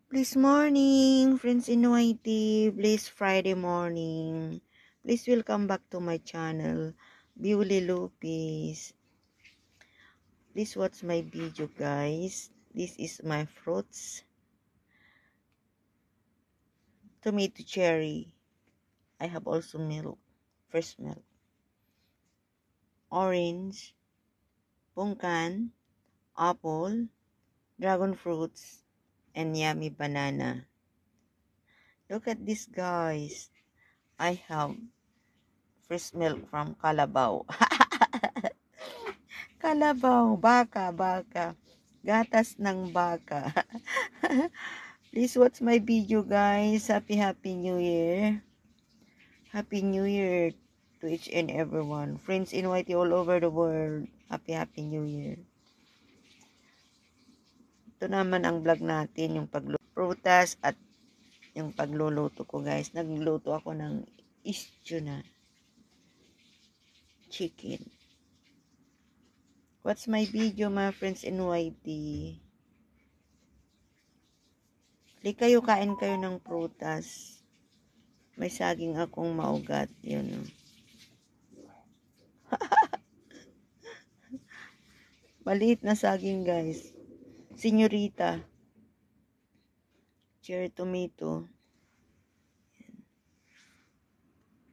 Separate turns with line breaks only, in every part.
Please morning, friends in YT. Please Friday morning. Please welcome back to my channel, Bewley Lupis. Please watch my video, guys. This is my fruits. Tomato cherry. I have also milk. Fresh milk. Orange. Pungkan. Apple. Dragon fruits. And yummy banana. Look at this, guys. I have fresh milk from Kalabaw. Kalabaw, baka. Gatas ng baka. Please watch my video, guys. Happy New Year. Happy New Year to each and everyone. Friends in YT all over the world. Happy New Year. Ito naman ang vlog natin, yung prutas at yung pagluluto ko, guys. Nagluto ako ng stew na chicken. Watch my video, my friends in YT. Kayo, kain kayo ng prutas. May saging akong maugat. Yun. Maliit na saging, guys. Senyorita. Cherry tomato.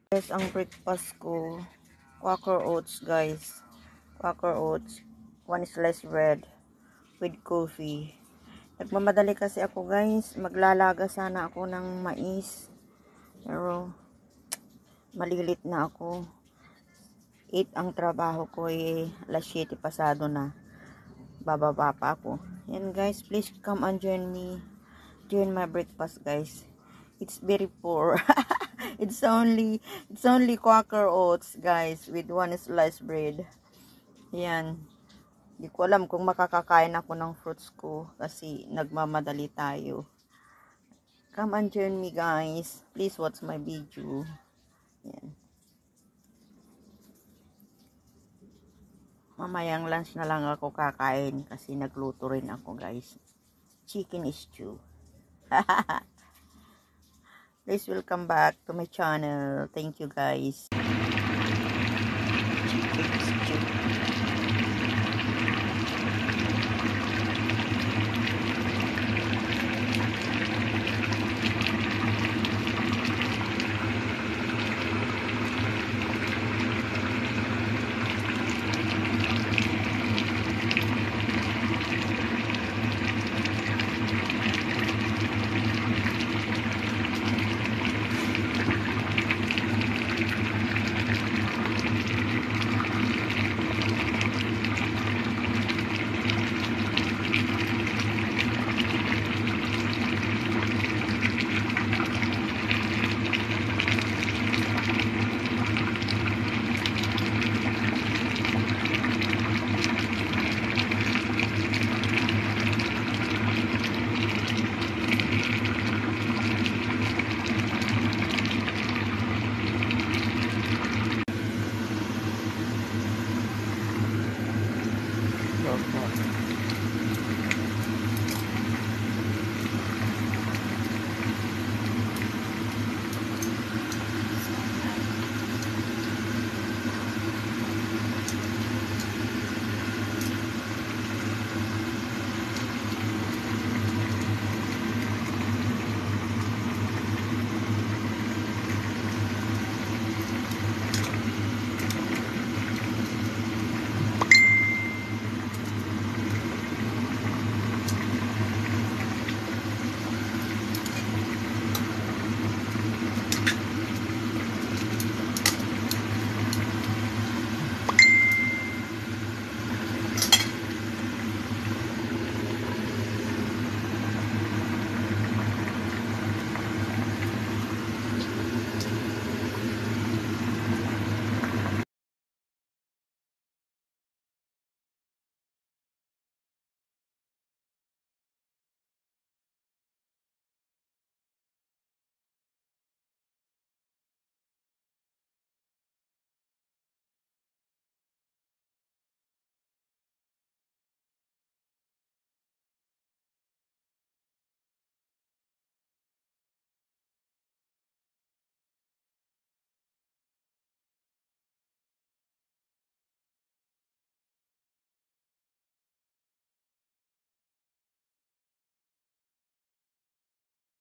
Guys, ang breakfast ko. Quaker oats, guys. Quaker oats. 1 slice bread with coffee. Nagmamadali kasi ako, guys. Maglalaga sana ako ng mais. Pero, malilit na ako. 8 ang trabaho ko, alas 7 pasado na. Bababa pa ako. Yan, guys, please come and join me. Join my breakfast, guys. It's very poor. it's only Quaker oats, guys, with 1 slice bread. Yan. Hindi ko alam kung makakakain ako ng fruits ko kasi nagmamadali tayo. Come and join me, guys. Please watch my video. Yan. Mamayang lunch na lang ako kakain kasi nagluto rin ako, guys. Chicken stew. Please welcome back to my channel. Thank you, guys. Chicken stew.